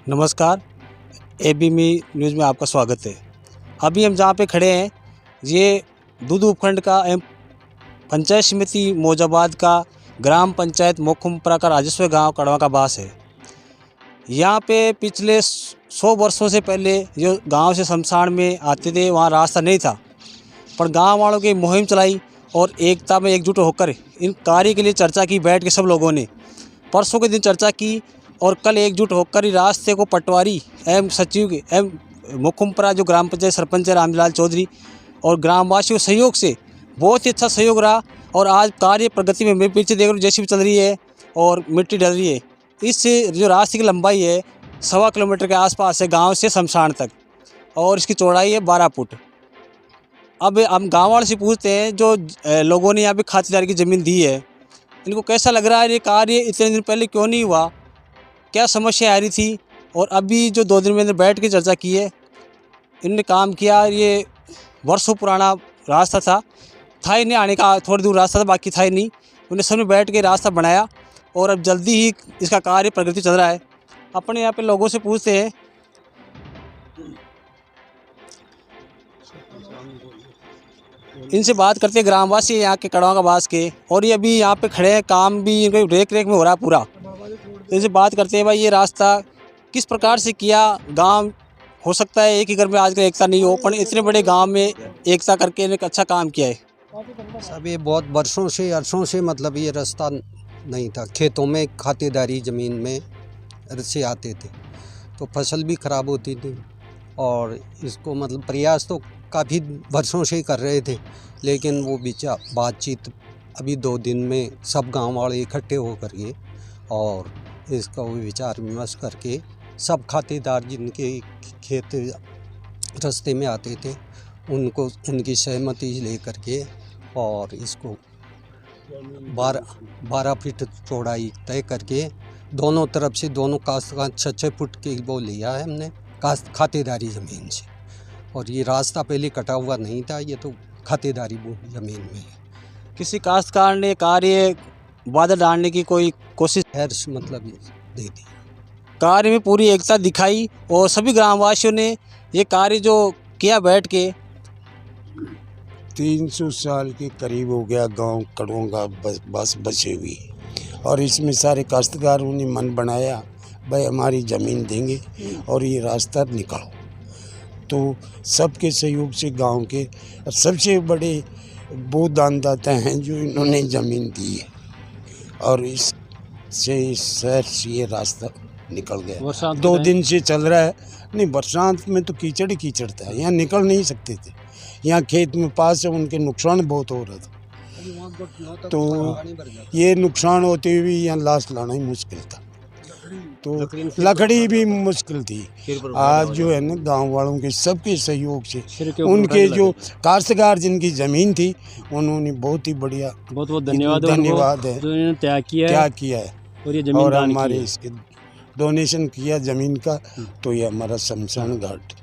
नमस्कार। एबीमी न्यूज़ में आपका स्वागत है। अभी हम जहाँ पे खड़े हैं ये दूध उपखंड का एवं पंचायत समिति मौजाबाद का ग्राम पंचायत मोखुमपुरा का राजस्व गांव कड़वा का बास है। यहाँ पे पिछले 100 वर्षों से पहले जो गांव से शमशान में आते थे वहाँ रास्ता नहीं था, पर गांव वालों की मुहिम चलाई और एकता में एकजुट होकर इन कार्य के लिए चर्चा की। बैठ के सब लोगों ने परसों के दिन चर्चा की और कल एकजुट होकर रास्ते को पटवारी एवं सचिव एवं मोखुमपुरा जो ग्राम पंचायत सरपंच है रामलाल चौधरी और ग्रामवासियों के सहयोग से बहुत ही अच्छा सहयोग रहा। और आज कार्य प्रगति में मेरे पीछे देख रहे जेसीबी चल रही है और मिट्टी डल रही है। इससे जो रास्ते की लंबाई है 1.25 किलोमीटर के आसपास है गांव से शमशान तक और इसकी चौड़ाई है 12 फुट। अब हम गाँव वालों से पूछते हैं जो लोगों ने यहाँ पे खातिरदारी की ज़मीन दी है, इनको कैसा लग रहा है ये कार्य इतने दिन पहले क्यों नहीं हुआ, क्या समस्या आ रही थी। और अभी जो 2 दिन में अंदर बैठ के चर्चा की है, इन्होंने काम किया। ये वर्षों पुराना रास्ता था ही नहीं, आने का थोड़ी दूर रास्ता था, बाकी था ही नहीं। उन्होंने सब में बैठ के रास्ता बनाया और अब जल्दी ही इसका कार्य प्रगति चल रहा है। अपने यहाँ पे लोगों से पूछते हैं, इनसे बात करते हैं, ग्रामवासी यहाँ के कड़वा का बास के, और ये अभी यहाँ पे खड़े हैं, काम भी इनके रेख में हो रहा है पूरा। तो इनसे बात करते हैं, भाई ये रास्ता किस प्रकार से किया। गांव हो सकता है एक ही घर में आजकल एकता नहीं हो, पर इतने बड़े गांव में एकता करके इन्हें अच्छा काम किया है। सब ये बहुत अरसों से मतलब ये रास्ता नहीं था। खेतों में खातिरदारी ज़मीन में से आते थे तो फसल भी ख़राब होती थी और इसको मतलब प्रयास तो काफ़ी वर्षों से ही कर रहे थे, लेकिन वो बातचीत अभी 2 दिन में सब गांव वाले इकट्ठे होकर के और इसका वो विचार विमर्श करके सब खातेदार जिनके खेत रास्ते में आते थे उनको उनकी सहमति लेकर के और इसको 12 फीट चौड़ाई तय करके दोनों तरफ से दोनों काश्तकार 6-6 फुट की वो लिया है हमने खातेदारी ज़मीन से। और ये रास्ता पहले कटा हुआ नहीं था, ये तो खातेदारी ज़मीन में है। किसी काश्तकार ने कार्य बाधा डालने की कोई कोशिश मतलब दे दी। कार्य में पूरी एकता दिखाई और सभी ग्रामवासियों ने ये कार्य जो किया बैठ के। 300 साल के करीब हो गया गांव कड़वों का बस बचे हुई, और इसमें सारे काश्तकारों ने मन बनाया भाई हमारी ज़मीन देंगे और ये रास्ता निकालो। तो सबके सहयोग से गांव के सबसे बड़े वो दानदाता हैं जो इन्होंने ज़मीन दी है और इससे इस शहर से ये रास्ता निकल गया। 2 दिन से चल रहा है। नहीं, बरसात में तो कीचड़ ही कीचड़ था, यहाँ निकल नहीं सकते थे। यहाँ खेत में पास है, उनके नुकसान बहुत हो रहा था, तो ये नुकसान होते हुए यहाँ लाश लाना ही मुश्किल था, तो लकड़ी भी मुश्किल थी। आज जो है ना गांव वालों के सबके सहयोग से उनके जो काश्तकार जिनकी ज़मीन थी उन्होंने बहुत ही बढ़िया बहुत धन्यवाद है क्या किया है और हमारे इसके डोनेशन किया ज़मीन का, तो ये हमारा शमशान घाट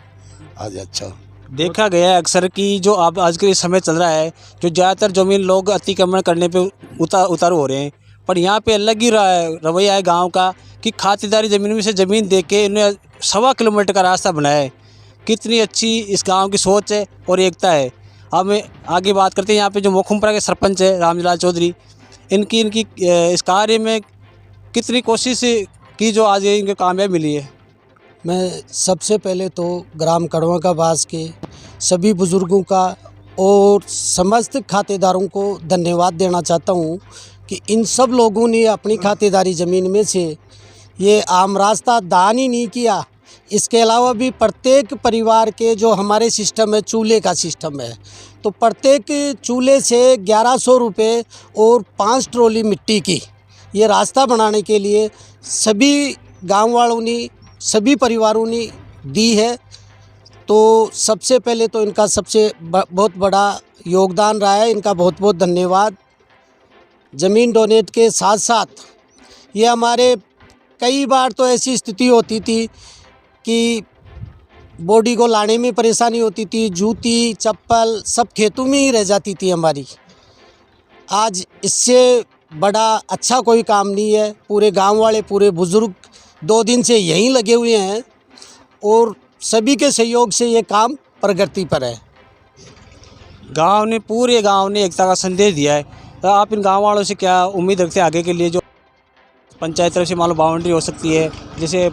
आज अच्छा देखा गया है अक्सर कि जो अब आज के समय चल रहा है, जो ज़्यादातर ज़मीन लोग अतिक्रमण करने पे उतारू हो रहे हैं, पर यहाँ पे अलग ही रवैया है गांव का कि खातिरदारी ज़मीन में से ज़मीन दे के इन्हें 1.25 किलोमीटर का रास्ता बनाया है। कितनी अच्छी इस गांव की सोच है और एकता है। अब आगे बात करते हैं, यहाँ पे जो मोखुमपुरा के सरपंच है रामलाल चौधरी, इनकी इस कार्य में कितनी कोशिश की जो आज इनको कामयाबी मिली है। मैं सबसे पहले तो ग्राम कड़वा का बास के सभी बुज़ुर्गों का और समस्त खातेदारों को धन्यवाद देना चाहता हूँ कि इन सब लोगों ने अपनी खातेदारी ज़मीन में से ये आम रास्ता दान ही नहीं किया, इसके अलावा भी प्रत्येक परिवार के जो हमारे सिस्टम है चूल्हे का सिस्टम है, तो प्रत्येक चूल्हे से 1100 रुपये और 5 ट्रॉली मिट्टी की ये रास्ता बनाने के लिए सभी गांव वालों ने सभी परिवारों ने दी है। तो सबसे पहले तो इनका बहुत बड़ा योगदान रहा है, इनका बहुत बहुत धन्यवाद। ज़मीन डोनेट के साथ साथ ये हमारे कई बार तो ऐसी स्थिति होती थी कि बॉडी को लाने में परेशानी होती थी, जूती चप्पल सब खेतों में ही रह जाती थी हमारी। आज इससे बड़ा अच्छा कोई काम नहीं है। पूरे गांव वाले पूरे बुज़ुर्ग 2 दिन से यहीं लगे हुए हैं और सभी के सहयोग से ये काम प्रगति पर है। गांव ने, पूरे गांव ने एकता का संदेश दिया है। तो आप इन गांव वालों से क्या उम्मीद रखते हैं आगे के लिए? जो पंचायत तरफ से मान लो बाउंड्री हो सकती है, जैसे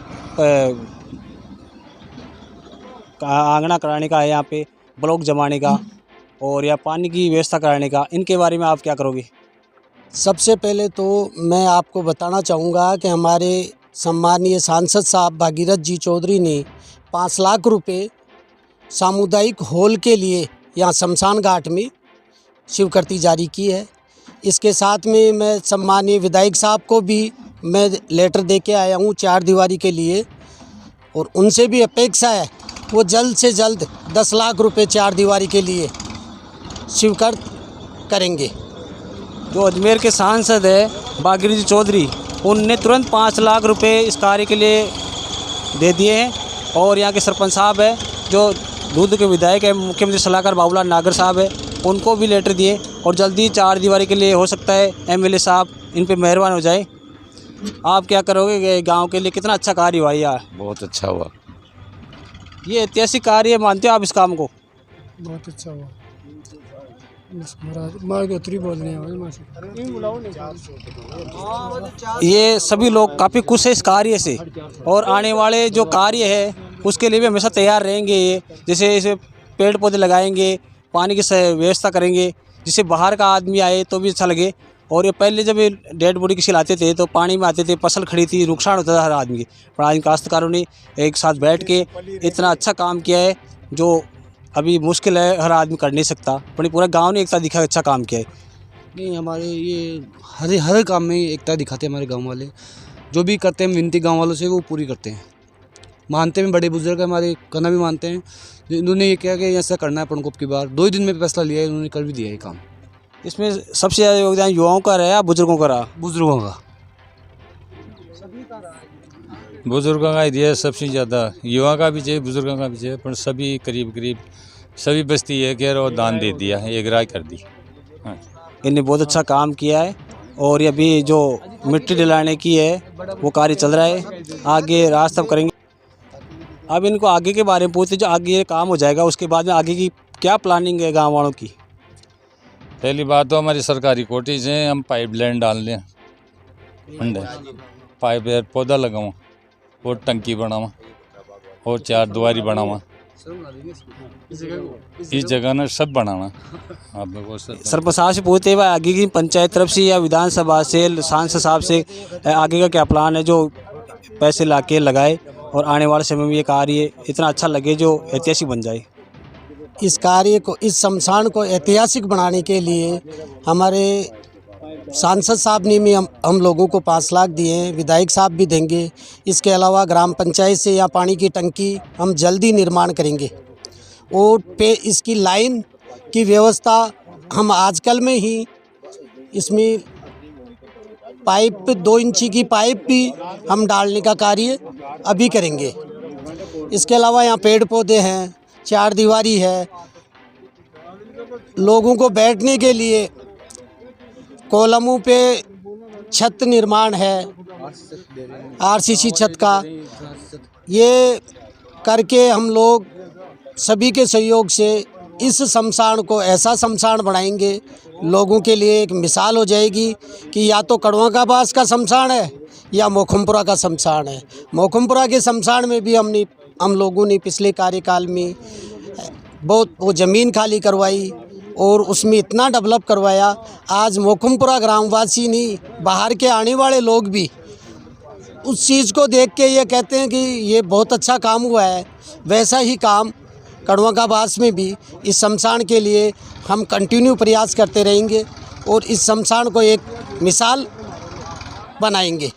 आंगना कराने का है, यहाँ पे ब्लॉक जमाने का, और या पानी की व्यवस्था कराने का, इनके बारे में आप क्या करोगे? सबसे पहले तो मैं आपको बताना चाहूँगा कि हमारे सम्मानीय सांसद साहब भागीरथ जी चौधरी ने 5 लाख रुपए सामुदायिक हॉल के लिए यहाँ शमशान घाट में स्वीकृति जारी की है। इसके साथ में मैं सम्मानीय विधायक साहब को भी मैं लेटर दे के आया हूँ 4 दीवारी के लिए, और उनसे भी अपेक्षा है वो जल्द से जल्द 10 लाख रुपए 4 दीवारी के लिए स्वीकृत करेंगे। जो अजमेर के सांसद है भागीरथ जी चौधरी, उनने तुरंत 5 लाख रुपए इस कार्य के लिए दे दिए हैं। और यहाँ के सरपंच साहब है, जो दूध के विधायक है, मुख्यमंत्री सलाहकार बाबूलाल नागर साहब है, उनको भी लेटर दिए, और जल्दी 4 दीवारी के लिए हो सकता है एमएलए साहब इन पे मेहरबान हो जाए। आप क्या करोगे गांव के लिए? कितना अच्छा कार्य हुआ यार। बहुत अच्छा हुआ। ये ऐतिहासिक कार्य मानते हो आप इस काम को? बहुत अच्छा हुआ। माँ के उतरी बोल रही है। ये सभी लोग काफ़ी खुश है इस कार्य से, और आने वाले जो कार्य है उसके लिए भी हमेशा तैयार रहेंगे। ये जैसे इसे पेड़ पौधे लगाएंगे, पानी की व्यवस्था करेंगे, जिससे बाहर का आदमी आए तो भी अच्छा लगे। और ये पहले जब ये डेड बॉडी किसी लाते थे तो पानी में आते थे, फसल खड़ी थी, नुकसान होता था हर आदमी के। पर आज काश्तकारों ने एक साथ बैठ के इतना अच्छा काम किया है जो अभी मुश्किल है, हर आदमी कर नहीं सकता, पर पूरा गांव ने एकता दिखा, अच्छा काम किया है। नहीं, हमारे ये हर काम में एकता दिखाते हैं हमारे गांव वाले। जो भी करते हैं विनती गांव वालों से वो पूरी करते हैं, मानते हैं। बड़े बुजुर्ग हमारे कहना भी मानते हैं। इन्होंने ये किया कि ऐसा करना है अपन को, अब की बार 2 ही दिन में फैसला लिया है, इन्होंने कर भी दिया है काम। इसमें सबसे ज़्यादा योगदान युवाओं का रहा, बुजुर्गों का रहा? बुजुर्गों का। बुजुर्गों का ही दिया सबसे ज़्यादा, युवा का भी चाहिए, बुजुर्गों का भी चाहिए, पर सभी करीब सभी बस्ती है कि और दान दे दिया है, एक राय कर दी। हाँ, इन्हें बहुत अच्छा काम किया है। और ये अभी जो मिट्टी डलाने की है वो कार्य चल रहा है, आगे रास्ता करेंगे। अब इनको आगे के बारे में पूछते, जो आगे ये काम हो जाएगा उसके बाद में आगे की क्या प्लानिंग है गाँव वालों की? पहली बात तो हमारी सरकारी कोठी से हम पाइप लाइन डाल दें, पाइप पौधा लगाऊँ, और टंकी बनावा, और 4 दीवारी बनावा, इस जगह ने सब बनाना। आप सरपंच साहब से पूछते हुए आगे की पंचायत तरफ से या विधानसभा से सांसद साहब से आगे का क्या प्लान है, जो पैसे ला के लगाए और आने वाले समय में ये कार्य इतना अच्छा लगे जो ऐतिहासिक बन जाए? इस कार्य को, इस शमशान को ऐतिहासिक बनाने के लिए हमारे सांसद साहब ने भी हम लोगों को 5 लाख दिए हैं, विधायक साहब भी देंगे। इसके अलावा ग्राम पंचायत से यहाँ पानी की टंकी हम जल्दी निर्माण करेंगे, और इसकी लाइन की व्यवस्था हम आजकल में ही इसमें पाइप 2 इंची की पाइप भी हम डालने का कार्य अभी करेंगे। इसके अलावा यहाँ पेड़ पौधे हैं, 4 दीवारी है, लोगों को बैठने के लिए कॉलमों पे छत निर्माण है, आरसीसी छत का। ये करके हम लोग सभी के सहयोग से इस शमशान को ऐसा शमशान बनाएंगे, लोगों के लिए एक मिसाल हो जाएगी कि या तो कड़वा का बास का शमशान है या मोखमपुरा का शमशान है। मोखमपुरा के शमशान में भी हम लोगों ने पिछले कार्यकाल में बहुत वो ज़मीन खाली करवाई और उसमें इतना डेवलप करवाया। आज मोखमपुरा ग्रामवासी नहीं, बाहर के आने वाले लोग भी उस चीज़ को देख के ये कहते हैं कि ये बहुत अच्छा काम हुआ है। वैसा ही काम कड़वा का बास में भी इस शमशान के लिए हम कंटिन्यू प्रयास करते रहेंगे और इस शमशान को एक मिसाल बनाएंगे।